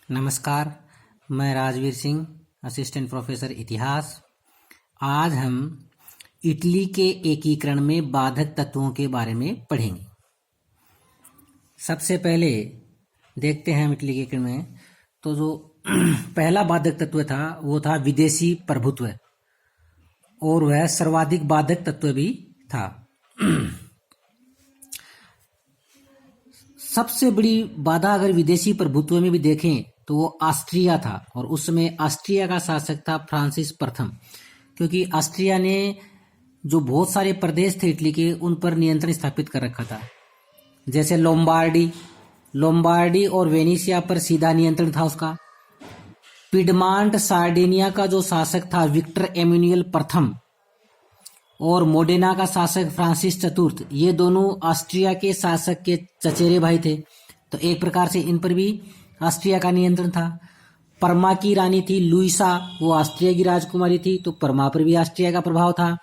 नमस्कार। मैं Rajveer Singh, assistant professor इतिहास। आज हम इटली के एकीकरण में बाधक तत्वों के बारे में पढ़ेंगे। सबसे पहले देखते हैं हम इटली के एकीकरण में तो जो पहला बाधक तत्व था वो था विदेशी प्रभुत्व, और वह सर्वाधिक बाधक तत्व भी था। सबसे बड़ी बाधा अगर विदेशी प्रभुत्व में भी देखें तो वो ऑस्ट्रिया था, और उस समय ऑस्ट्रिया का शासक था फ्रांसिस प्रथम, क्योंकि ऑस्ट्रिया ने जो बहुत सारे प्रदेश थे इटली के उन पर नियंत्रण स्थापित कर रखा था। जैसे लोम्बार्डी और वेनेशिया पर सीधा नियंत्रण था उसका। पिडमांट सार्डिनिया का जो शासक था विक्टर एमेनुएल प्रथम, और मोडेना का शासक फ्रांसिस चतुर्थ, ये दोनों ऑस्ट्रिया के शासक के चचेरे भाई थे, तो एक प्रकार से इन पर भी ऑस्ट्रिया का नियंत्रण था। परमा की रानी थी लुइसा, वो ऑस्ट्रिया की राजकुमारी थी, तो परमा पर भी ऑस्ट्रिया का प्रभाव था।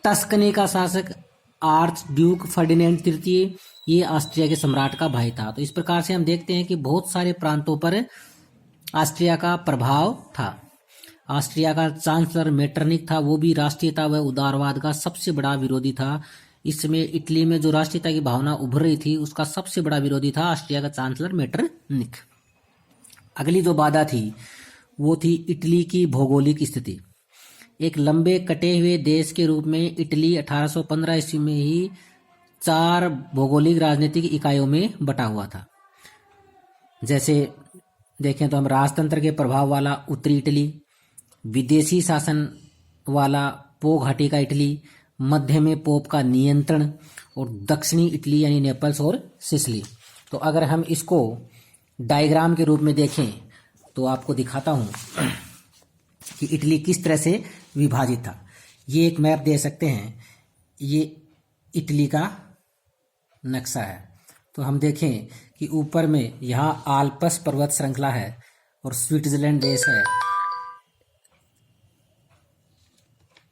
टस्कनी का शासक आर्च ड्यूक फर्डिनेंड तृतीय, ये ऑस्ट्रिया के सम्राट का भाई था। तो इस प्रकार से हम देखते हैं कि बहुत सारे प्रांतों पर ऑस्ट्रिया का प्रभाव था। ऑस्ट्रिया का चांसलर मेटरनिक था, वो भी राष्ट्रीयता व उदारवाद का सबसे बड़ा विरोधी था। इस समय इटली में जो राष्ट्रीयता की भावना उभर रही थी उसका सबसे बड़ा विरोधी था ऑस्ट्रिया का चांसलर मेटरनिक। अगली जो बाधा थी वो थी इटली की भौगोलिक स्थिति। एक लंबे कटे हुए देश के रूप में इटली 1815 ईस्वी में ही 4 भौगोलिक राजनीतिक इकाइयों में बटा हुआ था। जैसे देखें तो हम राजतंत्र के प्रभाव वाला उत्तरी इटली, विदेशी शासन वाला पो घाटी का इटली, मध्य में पोप का नियंत्रण, और दक्षिणी इटली यानी नेपल्स और सिसिली। तो अगर हम इसको डायग्राम के रूप में देखें तो आपको दिखाता हूं कि इटली किस तरह से विभाजित था। ये एक मैप दे सकते हैं, ये इटली का नक्शा है। तो हम देखें कि ऊपर में यहाँ आल्पस पर्वत श्रृंखला है और स्विट्जरलैंड देश है।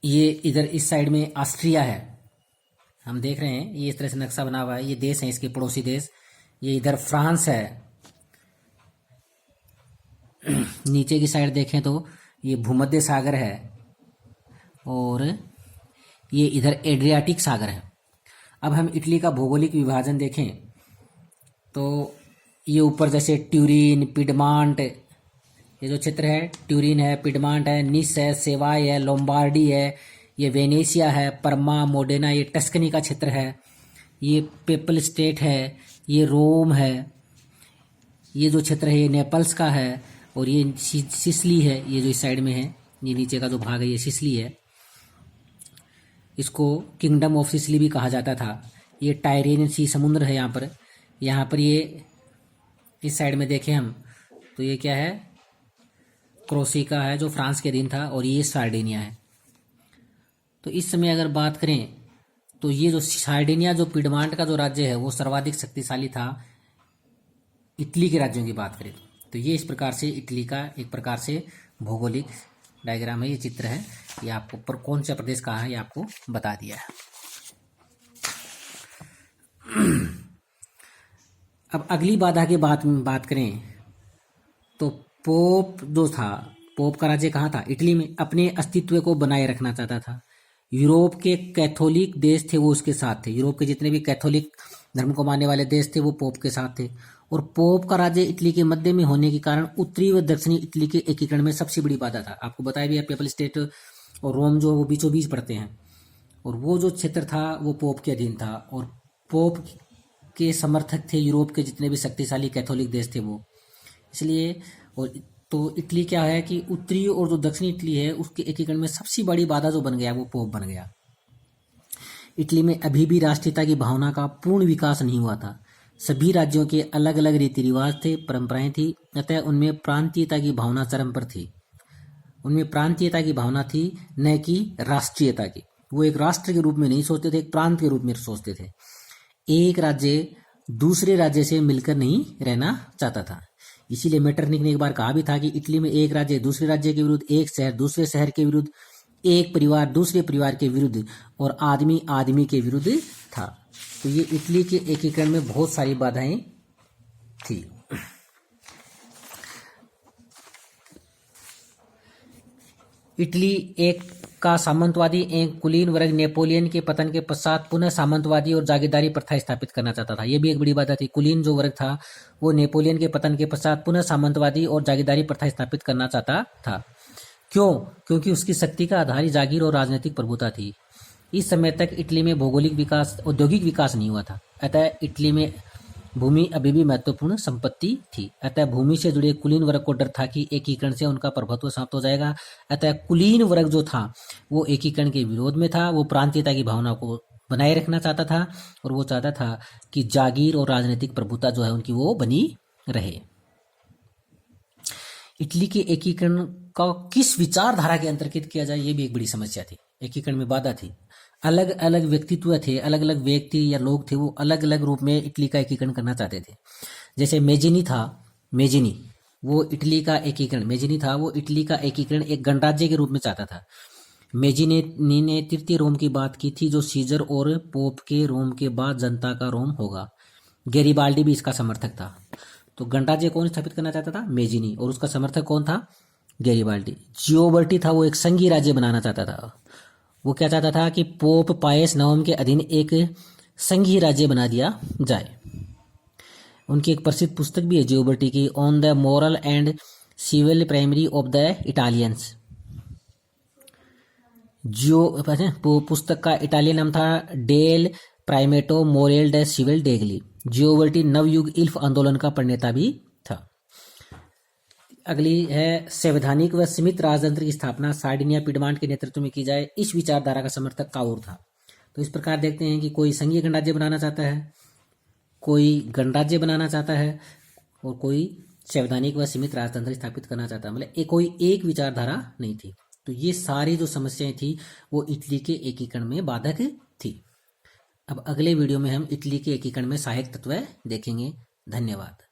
ये इधर इस साइड में ऑस्ट्रिया है, हम देख रहे हैं ये इस तरह से नक्शा बना हुआ है। ये देश है इसके पड़ोसी देश। ये इधर फ्रांस है। नीचे की साइड देखें तो ये भूमध्य सागर है, और ये इधर एड्रियाटिक सागर है। अब हम इटली का भौगोलिक विभाजन देखें तो ये ऊपर जैसे ट्यूरिन, पिडमांट, ये जो क्षेत्र है ट्यूरिन है, पिडमांट है, निस है, सेवाई है, लोम्बार्डी है, ये वेनेशिया है, परमा, मोडेना, ये टस्कनी का क्षेत्र है, ये पेपल स्टेट है, ये रोम है, ये जो क्षेत्र है ये नेपल्स का है, और ये सिसिली है, ये जो इस साइड में है, ये नीचे का जो भाग है ये सिसिली है। इसको किंगडम ऑफ सिसिली भी कहा जाता था। ये टायरेनियन सी समुद्र है यहाँ पर ये इस साइड में देखें हम तो ये क्या है, क्रोसिका है जो फ्रांस के अधीन था, और ये सार्डिनिया है। तो इस समय अगर बात करें तो ये जो सार्डिनिया जो पिडमांट का जो राज्य है वो सर्वाधिक शक्तिशाली था इटली के राज्यों की बात करें तो ये इस प्रकार से इटली का एक प्रकार से भौगोलिक डायग्राम है, ये चित्र है। ये आपको पर कौन सा प्रदेश कहाँ है ये आपको बता दिया है। अब अगली बाधा की बात करें तो पोप जो था, पोप का राज्य कहाँ था, इटली में अपने अस्तित्व को बनाए रखना चाहता था। यूरोप के कैथोलिक देश थे वो उसके साथ थे। यूरोप के जितने भी कैथोलिक धर्म को मानने वाले देश थे वो पोप के साथ थे, और पोप का राज्य इटली के मध्य में होने के कारण उत्तरी व दक्षिणी इटली के एकीकरण में सबसे बड़ी बाधा था। आपको बताया भी है पेपल स्टेट और रोम जो वो बीचों बीच पड़ते हैं, और वो जो क्षेत्र था वो पोप के अधीन था, और पोप के समर्थक थे यूरोप के जितने भी शक्तिशाली कैथोलिक देश थे वो। इसलिए और तो इटली क्या है कि उत्तरी और जो दक्षिणी इटली है उसके एकीकरण में सबसे बड़ी बाधा जो बन गया वो पोप बन गया। इटली में अभी भी राष्ट्रीयता की भावना का पूर्ण विकास नहीं हुआ था। सभी राज्यों के अलग अलग रीति रिवाज थे, परंपराएं थी, अतः उनमें प्रांतीयता की भावना चरम पर थी। उनमें प्रांतीयता की भावना थी, न कि राष्ट्रीयता की। वो एक राष्ट्र के रूप में नहीं सोचते थे, एक प्रांत के रूप में सोचते थे। एक राज्य दूसरे राज्य से मिलकर नहीं रहना चाहता था। इसीलिए मेटरनिक ने एक बार कहा भी था कि इटली में एक राज्य दूसरे राज्य के विरुद्ध, एक शहर दूसरे शहर के विरुद्ध, एक परिवार दूसरे परिवार के विरुद्ध, और आदमी आदमी के विरुद्ध था। तो ये इटली के एकीकरण में बहुत सारी बाधाएं थी। इटली एक का सामंतवादी एक कुलीन वर्ग नेपोलियन के पतन के पश्चात पुनः सामंतवादी और जागीरदारी प्रथा स्थापित करना चाहता था। यह भी एक बड़ी बात थी। कुलीन जो वर्ग था वो नेपोलियन के पतन के पश्चात पुनः सामंतवादी और जागीरदारी प्रथा स्थापित करना चाहता था। क्यों? क्योंकि उसकी शक्ति का आधार ही जागीर और राजनीतिक प्रभुता थी। इस समय तक इटली में भौगोलिक विकास, औद्योगिक विकास नहीं हुआ था, अतः इटली में भूमि अभी भी महत्वपूर्ण संपत्ति थी। अतः भूमि से जुड़े कुलीन वर्ग को डर था कि एकीकरण से उनका प्रभुत्व समाप्त हो जाएगा। अतः कुलीन वर्ग जो था वो एकीकरण के विरोध में था। वो प्रांतीयता की भावना को बनाए रखना चाहता था और वो चाहता था कि जागीर और राजनीतिक प्रभुता जो है उनकी वो बनी रहे। इटली के एकीकरण का किस विचारधारा के अंतर्गत किया जाए, ये भी एक बड़ी समस्या थी। एकीकरण में बाधा थी। अलग अलग व्यक्तित्व थे, अलग अलग व्यक्ति या लोग थे, वो अलग अलग रूप में इटली का एकीकरण करना चाहते थे। जैसे मेजिनी था, मेजिनी वो इटली का एकीकरण एक गणराज्य के रूप में चाहता था। मेजिनी ने तृतीय रोम की बात की थी, जो सीजर और पोप के रोम के बाद जनता का रोम होगा। गैरिबाल्डी भी इसका समर्थक था। तो गणराज्य कौन स्थापित करना चाहता था? मेजिनी। और उसका समर्थक कौन था? गैरिबाल्डी। जियोबर्टी था, वो एक संघीय राज्य बनाना चाहता था। वो क्या चाहता था कि पोप पायस नवम के अधीन एक संघीय राज्य बना दिया जाए। उनकी एक प्रसिद्ध पुस्तक भी है जियोबर्टी की, on the moral and civil primary of the Italians. पुस्तक का इटालियन नाम था डेल प्राइमेटो मोरेल डे सिविल डेगली। जियोबर्टी नवयुग इल्फ आंदोलन का प्रणेता भी था। अगली है संवैधानिक व सीमित राजतंत्र की स्थापना सार्डिनिया पिडमांट के नेतृत्व में की जाए। इस विचारधारा का समर्थक काउर था। तो इस प्रकार देखते हैं कि कोई संघीय गणराज्य बनाना चाहता है, कोई गणराज्य बनाना चाहता है और कोई संवैधानिक व सीमित राजतंत्र स्थापित करना चाहता है। मतलब कोई एक विचारधारा नहीं थी। तो ये सारी जो समस्याएं थी वो इटली के एकीकरण में बाधक थी। अब अगले वीडियो में हम इटली के एकीकरण में सहायक तत्व देखेंगे। धन्यवाद।